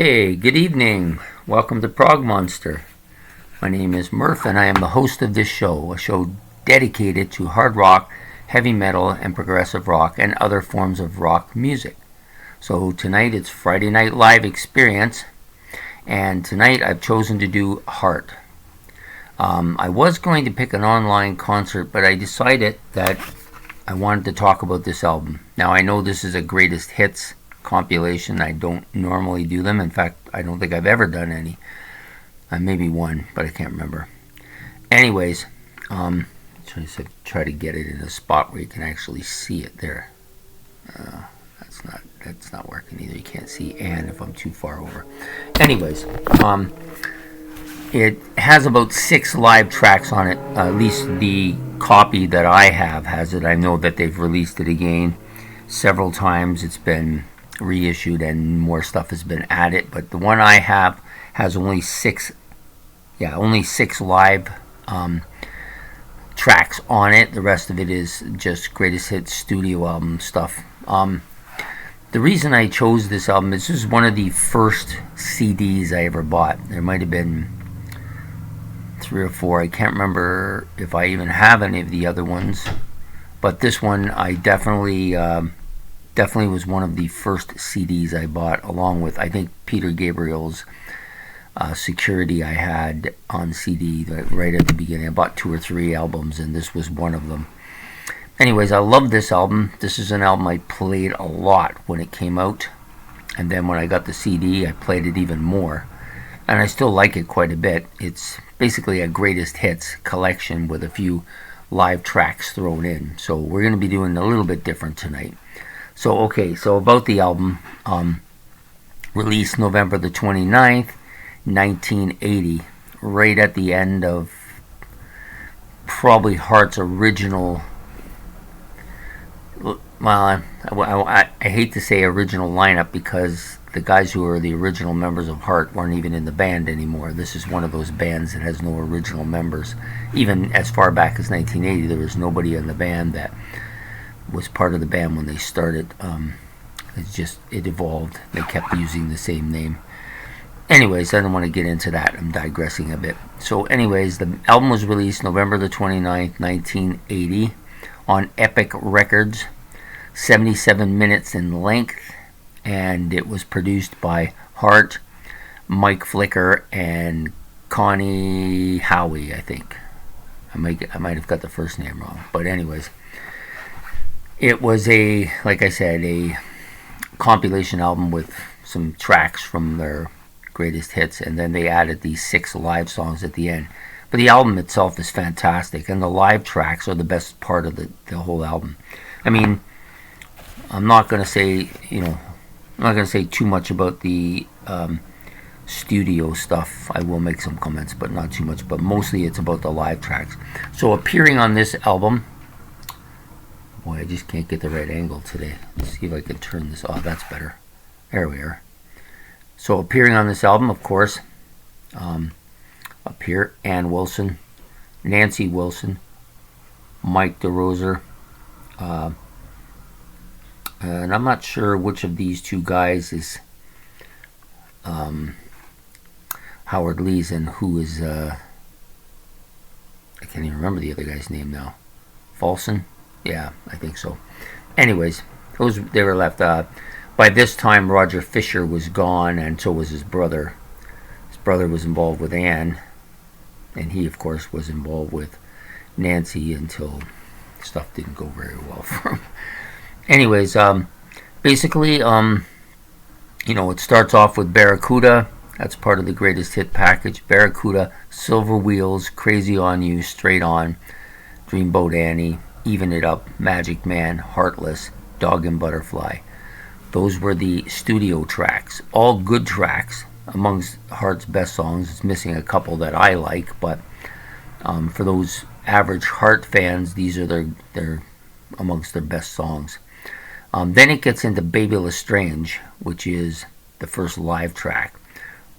Hey, good evening. Welcome to Prog Monster. My name is Murph and I am the host of this show, a show dedicated to hard rock, heavy metal, and progressive rock and other forms of rock music. So tonight it's Friday Night Live Experience, and tonight I've chosen to do Heart. I was going to pick an online concert, but I decided that I wanted to talk about this album. Now I know this is a greatest hits compilation. I don't normally do them. In fact, I don't think I've ever done any. Maybe one, but I can't remember. Anyways, try to get it in a spot where you can actually see it there. That's not working either. You can't see Anne if I'm too far over. Anyways, it has about 6 live tracks on it. At least the copy that I have has it. I know that they've released it again several times. It's been reissued and more stuff has been added, but the one I have has only six live tracks on it. The rest of it is just greatest hits studio album stuff. The reason I chose this album is this is one of the first CDs I ever bought. There might have been 3 or 4. I can't remember if I even have any of the other ones, but this one I definitely was one of the first CDs I bought, along with, I think, Peter Gabriel's Security I had on CD right at the beginning. I bought 2 or 3 albums, and this was one of them. Anyways, I love this album. This is an album I played a lot when it came out, and then when I got the CD, I played it even more. And I still like it quite a bit. It's basically a greatest hits collection with a few live tracks thrown in. So we're going to be doing a little bit different tonight. So about the album, released November the 29th, 1980, right at the end of probably Heart's original, well, I hate to say original lineup, because the guys who are the original members of Heart weren't even in the band anymore. This is one of those bands that has no original members. Even as far back as 1980, there was nobody in the band that was part of the band when they started. It evolved. They kept using the same name. Anyways, I don't want to get into that. I'm digressing a bit. So anyways, the album was released November the 29th, 1980 on Epic Records, 77 minutes in length, and it was produced by Hart, Mike Flicker, and Connie Howie, I think. I might have got the first name wrong, but anyways, it was like I said, a compilation album with some tracks from their greatest hits, and then they added these 6 live songs at the end. But the album itself is fantastic, and the live tracks are the best part of the whole album. I mean, I'm not going to say too much about the studio stuff. I will make some comments, but not too much. But mostly it's about the live tracks. So appearing on this album, boy, I just can't get the right angle today. Let's see if I can turn this off. That's better. There we are. So appearing on this album, of course, up here, Ann Wilson, Nancy Wilson, Mike DeRosa, and I'm not sure which of these 2 guys is Howard Lees and who is, I can't even remember the other guy's name now. Folsom? Yeah, I think so. Anyways, they were left. By this time, Roger Fisher was gone, and so was his brother. His brother was involved with Anne, and he, of course, was involved with Nancy until stuff didn't go very well for him. Anyways, basically, it starts off with Barracuda. That's part of the greatest hit package. Barracuda, Silver Wheels, Crazy on You, Straight On, Dreamboat Annie, Even It Up, Magic Man, Heartless, Dog and Butterfly. Those were the studio tracks. All good tracks. Amongst Heart's best songs. It's missing a couple that I like, but for those average Heart fans, these are their amongst their best songs. Then it gets into Baby Lestrange, which is the first live track.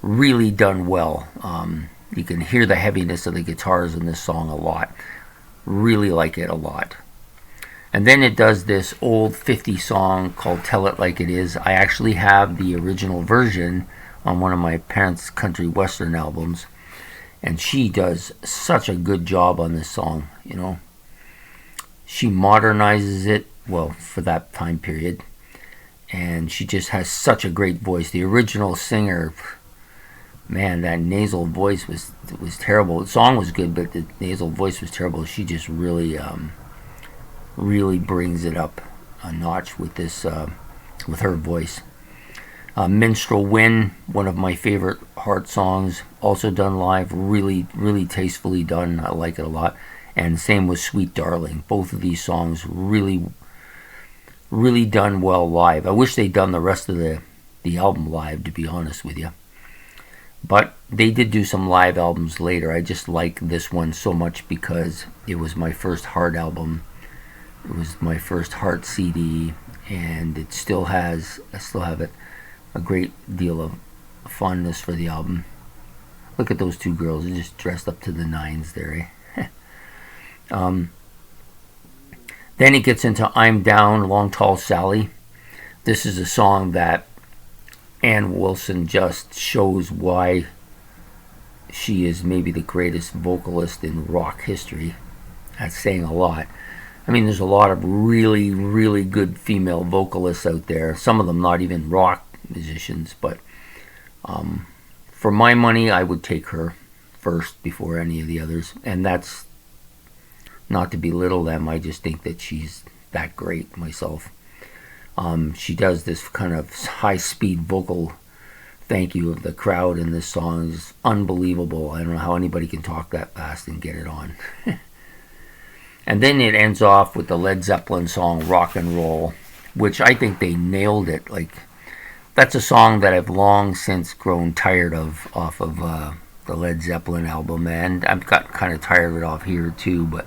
Really done well. You can hear the heaviness of the guitars in this song a lot. Really like it a lot. And then it does this old 50 song called Tell It Like It Is. I actually have the original version on one of my parents' country western albums, and she does such a good job on this song. She modernizes it well for that time period, and she just has such a great voice. The original singer, man, that nasal voice was terrible. The song was good, but the nasal voice was terrible. She just really brings it up a notch with this with her voice. Minstrel Wind, one of my favorite Heart songs, also done live, really tastefully done. I like it a lot. And same with Sweet Darling. Both of these songs really done well live. I wish they'd done the rest of the album live, to be honest with you. But they did do some live albums later. I just like this one so much because it was my first Heart album. It was my first Heart CD, and I still have it, a great deal of fondness for the album. Look at those two girls, they're just dressed up to the nines there, eh? Then it gets into I'm Down, Long Tall Sally. This is a song that Ann Wilson just shows why she is maybe the greatest vocalist in rock history. That's saying a lot. I mean, there's a lot of really good female vocalists out there. Some of them not even rock musicians, but for my money, I would take her first before any of the others. And that's not to belittle them. I just think that she's that great myself. She does this kind of high-speed vocal thank you of the crowd in this song is unbelievable. I don't know how anybody can talk that fast and get it on. And then it ends off with the Led Zeppelin song Rock and Roll, which I think they nailed it. Like, that's a song that I've long since grown tired of off of the Led Zeppelin album, and I've got kind of tired of it off here too, but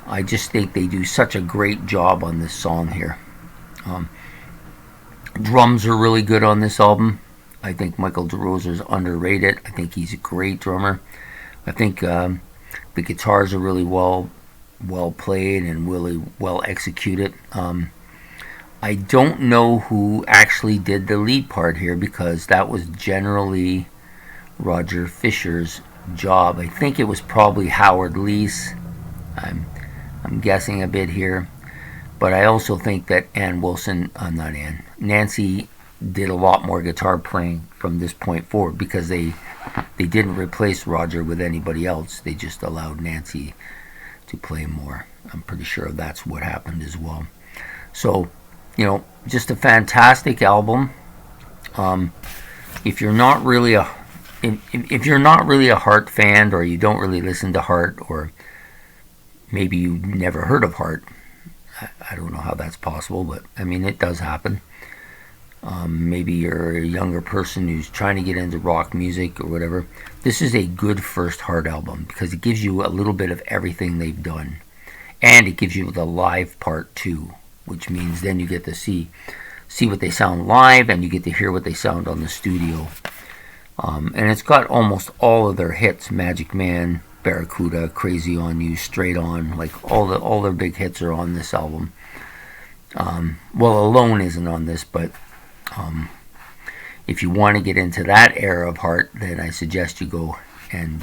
I just think they do such a great job on this song here. Drums are really good on this album. I think Michael DeRosa's underrated. I think he's a great drummer. I think the guitars are really well played and really well executed. I don't know who actually did the lead part here because that was generally Roger Fisher's job. I think it was probably Howard Leese. I'm guessing a bit here. But I also think that Nancy did a lot more guitar playing from this point forward because they didn't replace Roger with anybody else. They just allowed Nancy to play more. I'm pretty sure that's what happened as well. So, just a fantastic album. If you're not really a Heart fan, or you don't really listen to Heart, or maybe you never heard of Heart, I don't know how that's possible, but I mean, it does happen. Maybe you're a younger person who's trying to get into rock music or whatever. This is a good first Heart album because it gives you a little bit of everything they've done, and it gives you the live part too, which means then you get to see what they sound live, and you get to hear what they sound on the studio. And it's got almost all of their hits: Magic Man, Barracuda, Crazy on You, Straight On. Like all their big hits are on this album. Well, Alone isn't on this, but if you want to get into that era of Heart, then I suggest you go and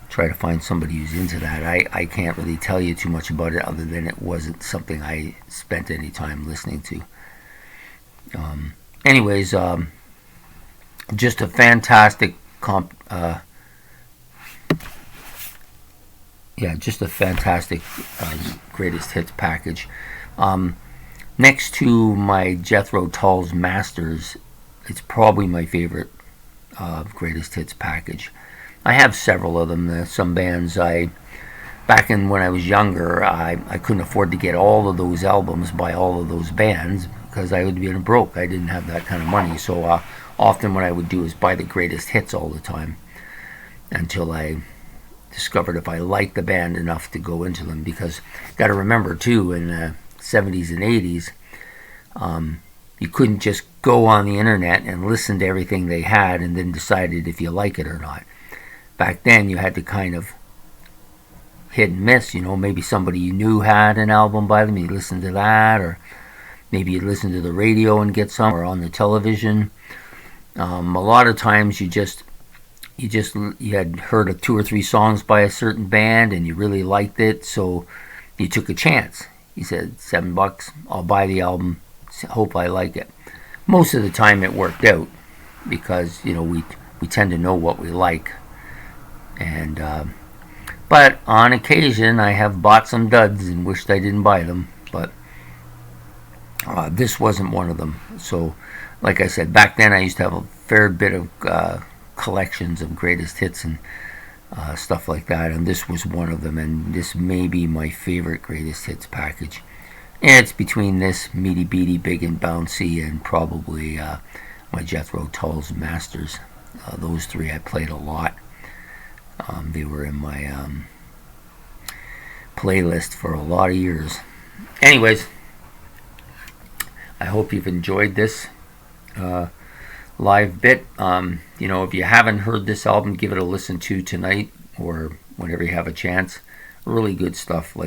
try to find somebody who's into that. I can't really tell you too much about it other than it wasn't something I spent any time listening to. Anyways, just a fantastic greatest hits package. Next to my Jethro Tull's Masters, it's probably my favorite greatest hits package. I have several of them. Some bands back in when I was younger, I couldn't afford to get all of those albums by all of those bands because I would be broke. I didn't have that kind of money. So often what I would do is buy the greatest hits all the time until I discovered if I liked the band enough to go into them. Because got to remember too, in the 70s and 80s, you couldn't just go on the internet and listen to everything they had and then decided if you like it or not. Back then you had to kind of hit and miss. Maybe somebody you knew had an album by them, you listened to that, or maybe you'd listen to the radio and get some, or on the television. A lot of times you had heard of 2 or 3 songs by a certain band and you really liked it, so you took a chance. You said $7, I'll buy the album, hope I like it. Most of the time it worked out because we tend to know what we like, and but on occasion I have bought some duds and wished I didn't buy them, but this wasn't one of them. So like I said, back then I used to have a fair bit of collections of greatest hits and stuff like that, and this was one of them, and this may be my favorite greatest hits package. And it's between this, Meaty Beaty, Big and Bouncy, and probably my Jethro Tull's Masters. Those 3 I played a lot. They were in my playlist for a lot of years. Anyways, I hope you've enjoyed this live bit. If you haven't heard this album, give it a listen to tonight or whenever you have a chance. Really good stuff.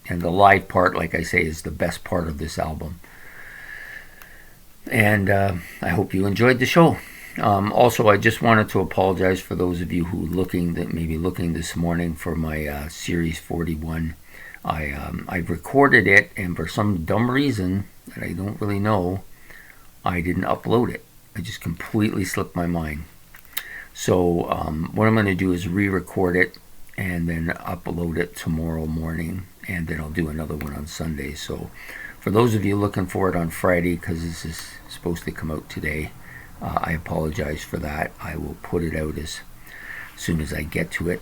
And the live part, like I say, is the best part of this album. And I hope you enjoyed the show. Also, I just wanted to apologize for those of you who may be looking this morning for my Series 41. I recorded it, and for some dumb reason that I don't really know, I didn't upload it. I just completely slipped my mind. So what I'm going to do is re-record it and then upload it tomorrow morning, and then I'll do another one on Sunday. So for those of you looking for it on Friday, because this is supposed to come out today, I apologize for that. I will put it out as soon as I get to it,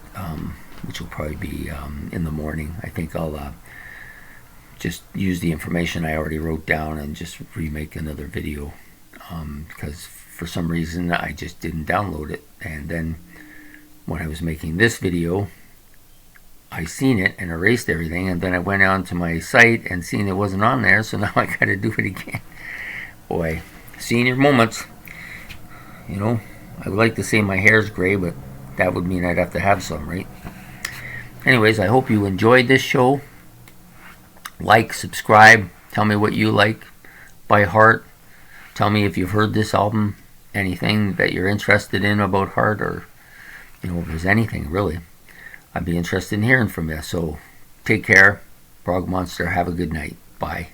which will probably be in the morning. I think I'll just use the information I already wrote down and just remake another video, because for some reason I just didn't download it. And then when I was making this video, I seen it and erased everything, and then I went on to my site and seen it wasn't on there, so now I gotta do it again. Boy, senior moments. I would like to say my hair's gray, but that would mean I'd have to have some, right? Anyways, I hope you enjoyed this show. Like, subscribe, tell me what you like by Heart. Tell me if you've heard this album, anything that you're interested in about Heart, or if there's anything really. I'd be interested in hearing from you. So take care. Prog Monster, have a good night. Bye.